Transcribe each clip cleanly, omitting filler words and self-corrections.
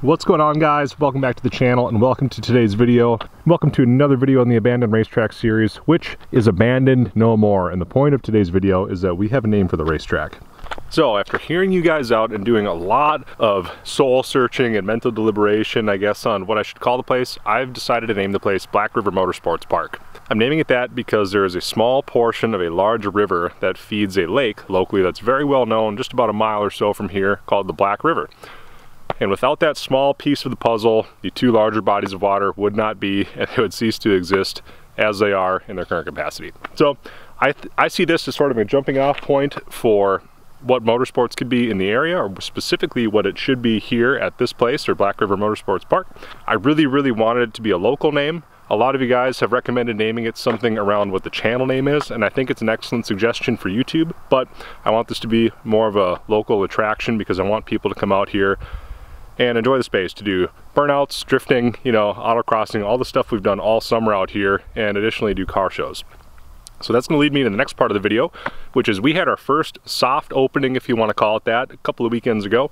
What's going on, guys? Welcome back to the channel and welcome to today's video. Welcome to another video in the Abandoned Racetrack series, which is Abandoned No More. And the point of today's video is that we have a name for the racetrack. So after hearing you guys out and doing a lot of soul searching and mental deliberation, I guess, on what I should call the place, I've decided to name the place Black River Motorsports Park. I'm naming it that because there is a small portion of a large river that feeds a lake locally that's very well known just about a mile or so from here called the Black River. And without that small piece of the puzzle, the two larger bodies of water would not be, and they would cease to exist as they are in their current capacity. So I see this as sort of a jumping off point for what motorsports could be in the area, or specifically what it should be here at this place, or Black River Motorsports Park. I really wanted it to be a local name. A lot of you guys have recommended naming it something around what the channel name is, and I think it's an excellent suggestion for YouTube, but I want this to be more of a local attraction because I want people to come out here and enjoy the space to do burnouts, drifting, you know, autocrossing, all the stuff we've done all summer out here, and additionally do car shows. So that's going to lead me to the next part of the video, which is we had our first soft opening, if you want to call it that, a couple of weekends ago.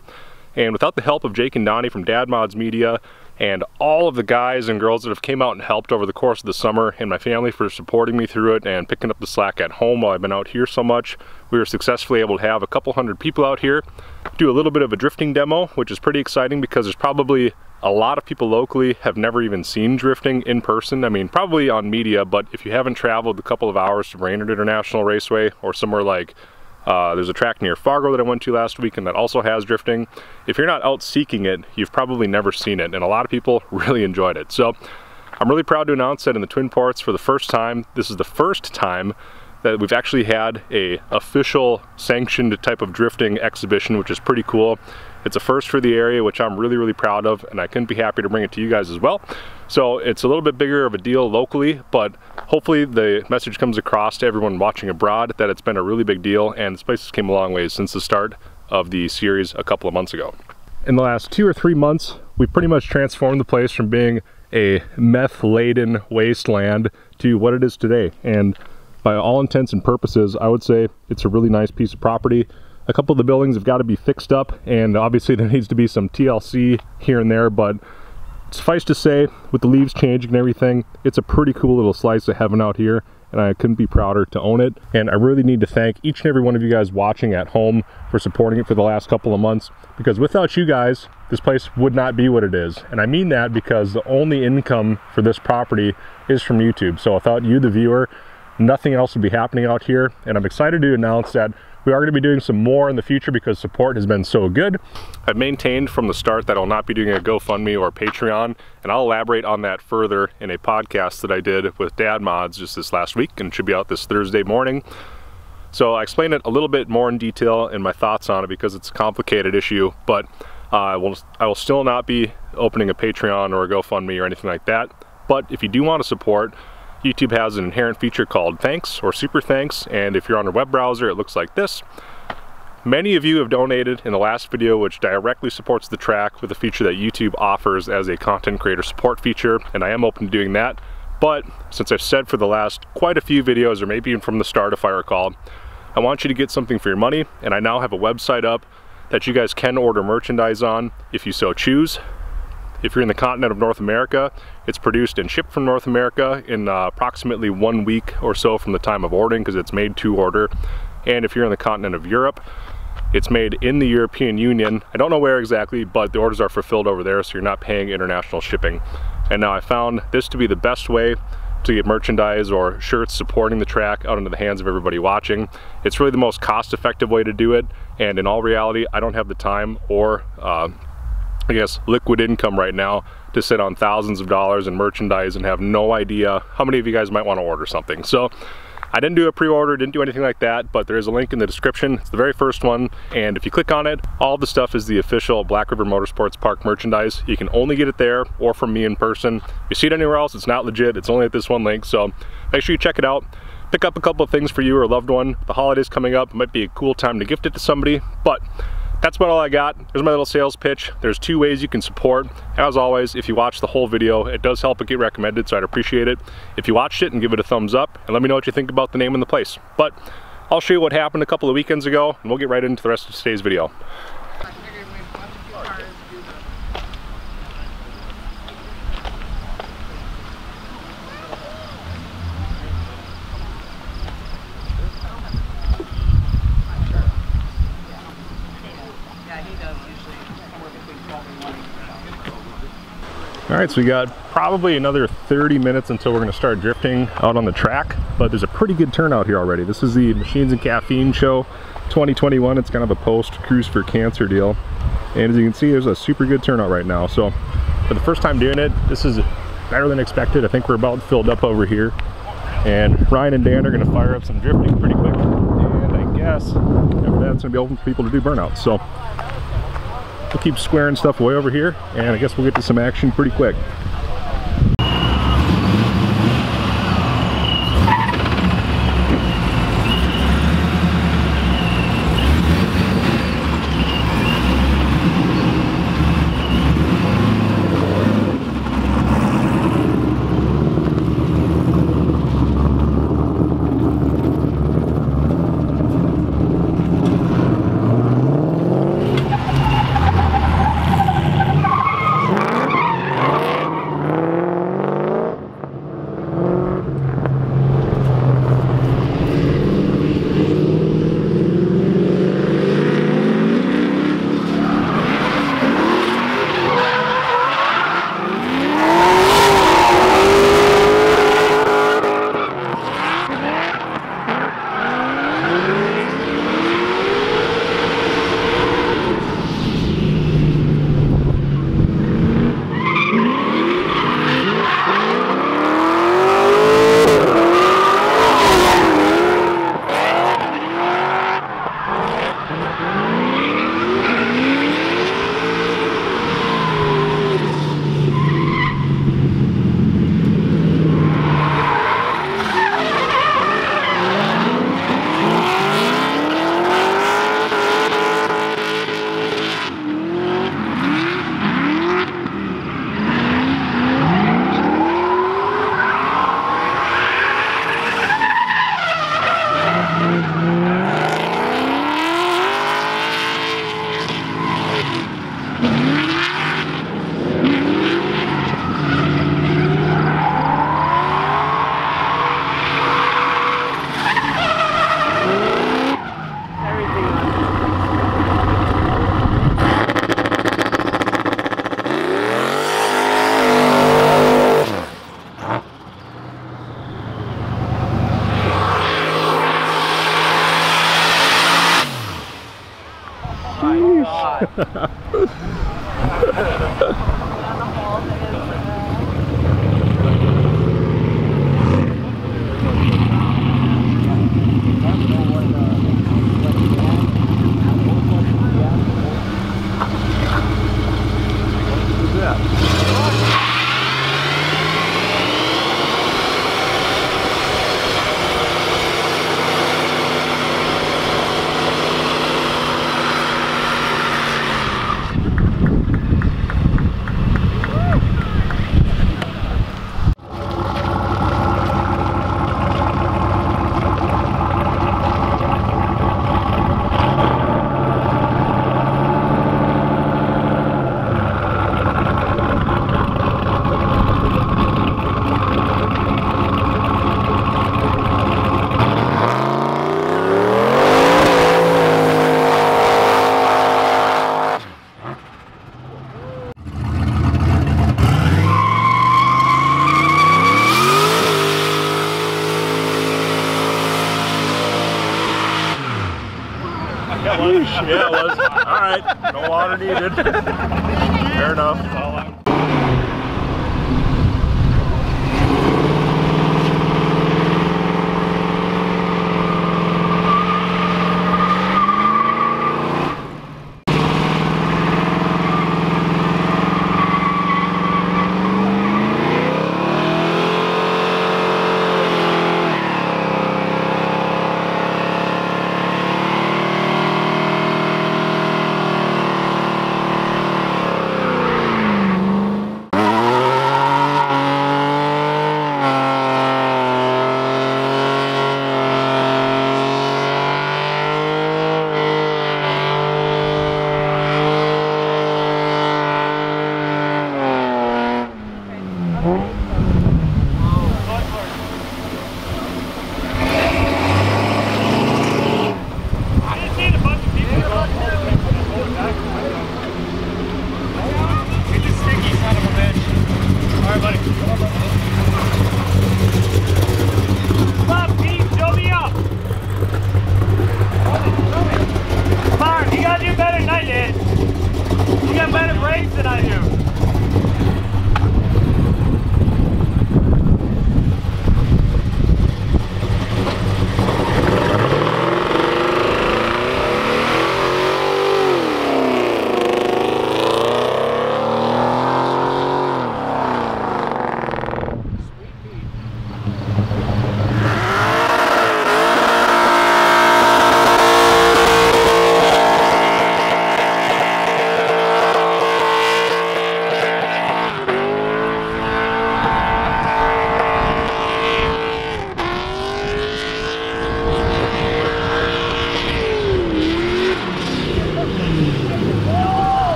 And without the help of Jake and Donnie from Dad Mods Media and all of the guys and girls that have came out and helped over the course of the summer, and my family for supporting me through it and picking up the slack at home while I've been out here so much, we were successfully able to have a couple hundred people out here do a little bit of a drifting demo, which is pretty exciting because there's probably a lot of people locally have never even seen drifting in person. I mean, probably on media, but if you haven't traveled a couple of hours to Brainerd International Raceway or somewhere like there's a track near Fargo that I went to last week and that also has drifting. If you're not out seeking it, you've probably never seen it, and a lot of people really enjoyed it. So I'm really proud to announce that in the Twin Ports for the first time, this is the first time that we've actually had a official sanctioned type of drifting exhibition, which is pretty cool. It's a first for the area, which I'm really proud of, and I couldn't be happy to bring it to you guys as well. So it's a little bit bigger of a deal locally, but hopefully the message comes across to everyone watching abroad that it's been a really big deal, and this place has came a long way since the start of the series a couple of months ago. In the last 2 or 3 months, we've pretty much transformed the place from being a meth-laden wasteland to what it is today. And by all intents and purposes, I would say it's a really nice piece of property. A couple of the buildings have got to be fixed up, and obviously there needs to be some TLC here and there, but suffice to say, with the leaves changing and everything, it's a pretty cool little slice of heaven out here, and I couldn't be prouder to own it. And I really need to thank each and every one of you guys watching at home for supporting it for the last couple of months, because without you guys, this place would not be what it is. And I mean that because the only income for this property is from YouTube. So without you, the viewer, nothing else would be happening out here. And I'm excited to announce that we are going to be doing some more in the future because support has been so good. I've maintained from the start that I'll not be doing a GoFundMe or Patreon, and I'll elaborate on that further in a podcast that I did with Dad Mods just this last week, and it should be out this Thursday morning. So I explain it a little bit more in detail and my thoughts on it because it's a complicated issue, but I will still not be opening a Patreon or a GoFundMe or anything like that. But if you do want to support, YouTube has an inherent feature called Thanks or Super Thanks, and if you're on a web browser, it looks like this. Many of you have donated in the last video, which directly supports the track with a feature that YouTube offers as a content creator support feature, and I am open to doing that. But since I've said for the last quite a few videos, or maybe even from the start if I recall, I want you to get something for your money, and I now have a website up that you guys can order merchandise on if you so choose. If you're in the continent of North America, it's produced and shipped from North America in approximately 1 week or so from the time of ordering, because it's made to order. And if you're in the continent of Europe, it's made in the European Union. I don't know where exactly, but the orders are fulfilled over there, so you're not paying international shipping. And now I found this to be the best way to get merchandise or shirts supporting the track out into the hands of everybody watching. It's really the most cost-effective way to do it, and in all reality, I don't have the time or I guess liquid income right now to sit on thousands of dollars in merchandise and have no idea how many of you guys might want to order something. So I didn't do a pre-order, didn't do anything like that, but there is a link in the description. It's the very first one, and if you click on it, all the stuff is the official Black River Motorsports Park merchandise. You can only get it there or from me in person. If you see it anywhere else, it's not legit. It's only at this one link, so make sure you check it out. Pick up a couple of things for you or a loved one. The holidays coming up, it might be a cool time to gift it to somebody, but that's about all I got. There's my little sales pitch. There's 2 ways you can support. As always, if you watch the whole video, it does help it get recommended, so I'd appreciate it if you watched it and give it a thumbs up, and let me know what you think about the name and the place. But I'll show you what happened a couple of weekends ago, and we'll get right into the rest of today's video. All right, so we got probably another 30 minutes until we're gonna start drifting out on the track, but there's a pretty good turnout here already. This is the Machines and Caffeine Show 2021. It's kind of a post Cruise for Cancer deal. And as you can see, there's a super good turnout right now. So for the first time doing it, this is better than expected. I think we're about filled up over here. And Ryan and Dan are gonna fire up some drifting pretty quick. And I guess after that, it's gonna be open for people to do burnouts. So we'll keep squaring stuff away over here, and I guess we'll get to some action pretty quick. Yeah, it was. All right, no water needed. Fair enough.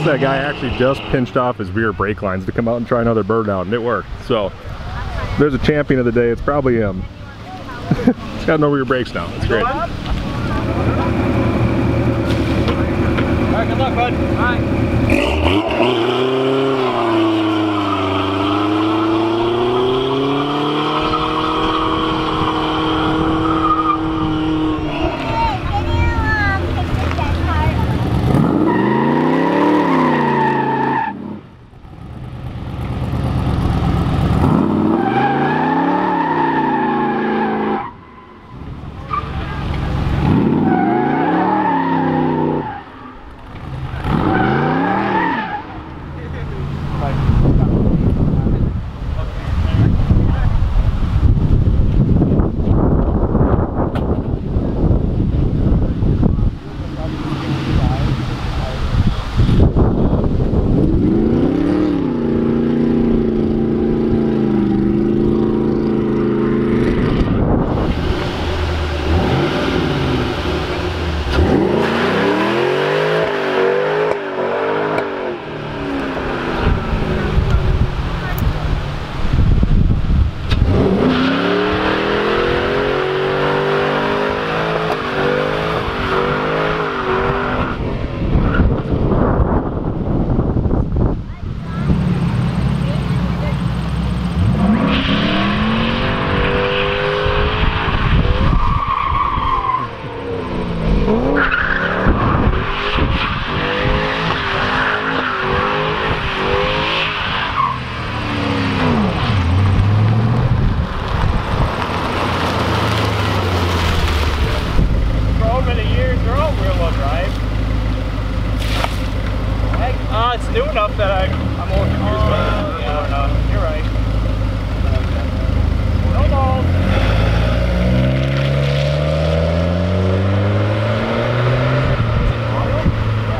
that guy actually just pinched off his rear brake lines to come out and try another burnout, and it worked. So there's a champion of the day. It's probably him. He's got no rear brakes now. It's great. All right, good luck, bud. All right. It's new enough that I'm a little confused, but yeah, I don't know. You're right. No balls.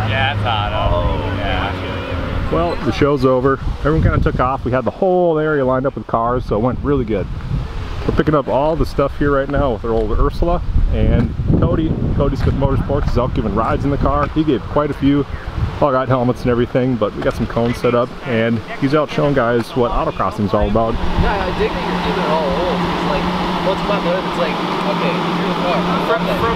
Yeah, it's auto. Yeah. Well, the show's over. Everyone kind of took off. We had the whole area lined up with cars, so it went really good. We're picking up all the stuff here right now with our old Ursula, and Cody Smith Motorsports is out giving rides in the car. He gave quite a few. All got helmets and everything, but we got some cones set up, and he's out showing guys what autocrossing is all about. Yeah, I dig that you're keeping it all old. It's like, once my motor, it's like, okay, here's the car.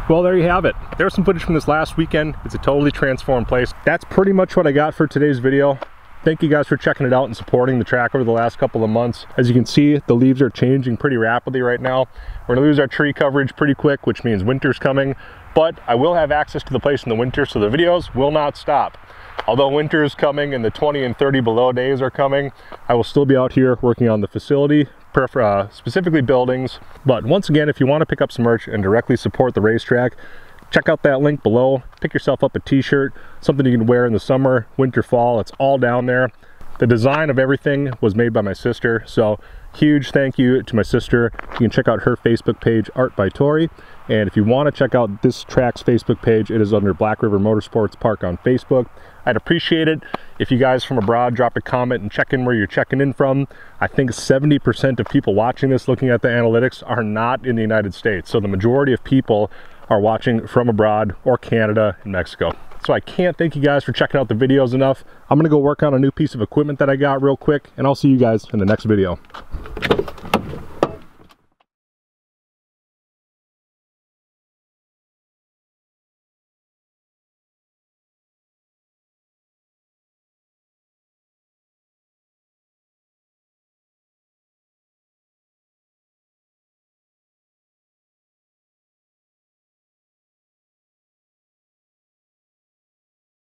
Well, there you have it. There's some footage from this last weekend. It's a totally transformed place. That's pretty much what I got for today's video. Thank you guys for checking it out and supporting the track over the last couple of months. As you can see, the leaves are changing pretty rapidly right now. We're gonna lose our tree coverage pretty quick, which means winter's coming, but I will have access to the place in the winter, so the videos will not stop. Although winter is coming and the 20 and 30 below days are coming, I will still be out here working on the facility, specifically buildings. But once again, if you want to pick up some merch and directly support the racetrack, check out that link below. Pick yourself up a t-shirt, something you can wear in the summer, winter, fall. It's all down there. The design of everything was made by my sister, so huge thank you to my sister. You can check out her Facebook page, Art by Tori. And if you want to check out this track's Facebook page, it is under Black River Motorsports Park on Facebook. I'd appreciate it if you guys from abroad drop a comment and check in where you're checking in from. I think 70% of people watching this, looking at the analytics, are not in the United States. So the majority of people are watching from abroad or Canada and Mexico. So I can't thank you guys for checking out the videos enough. I'm gonna go work on a new piece of equipment that I got real quick, and I'll see you guys in the next video.